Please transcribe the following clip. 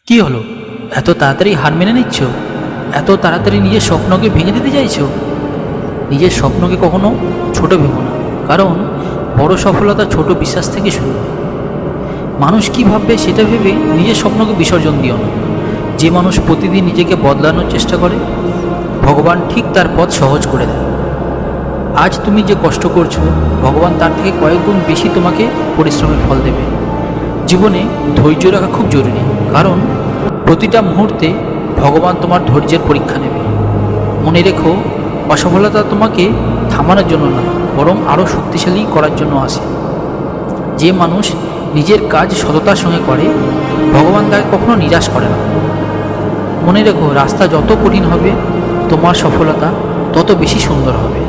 কি হলো? এত তাড়াতাড়ি হার মেনে নিচ্ছ? এত তাড়াতাড়ি নিজের স্বপ্নকে ভেঙে দিতে চাইছো? নিজের স্বপ্নকে কখনো ছোট ভেবো না, কারণ বড় সফলতা ছোট বিশ্বাস থেকে শুরু হয়। মানুষ কী ভাববে সেটা ভেবে নিজের স্বপ্নকে বিসর্জন দিও না। যে মানুষ প্রতিদিন নিজেকে বদলানোর চেষ্টা করে, ভগবান ঠিক তার পথ সহজ করে দেয়। আজ তুমি যে কষ্ট করছো, ভগবান তার থেকে কয়েক গুণ বেশি তোমাকে পরিশ্রমের ফল দেবে। জীবনে ধৈর্য রাখা খুব জরুরি, কারণ প্রতিটা মুহূর্তে ভগবান তোমার ধৈর্যের পরীক্ষা নেবে। মনে রেখো, অসফলতা তোমাকে থামানোর জন্য না, বরং আরও শক্তিশালী করার জন্য আসে। যে মানুষ নিজের কাজ সততার সঙ্গে করে, ভগবান তাকে কখনো নিরাশ করে না। মনে রেখো, রাস্তা যত কঠিন হবে, তোমার সফলতা তত বেশি সুন্দর হবে।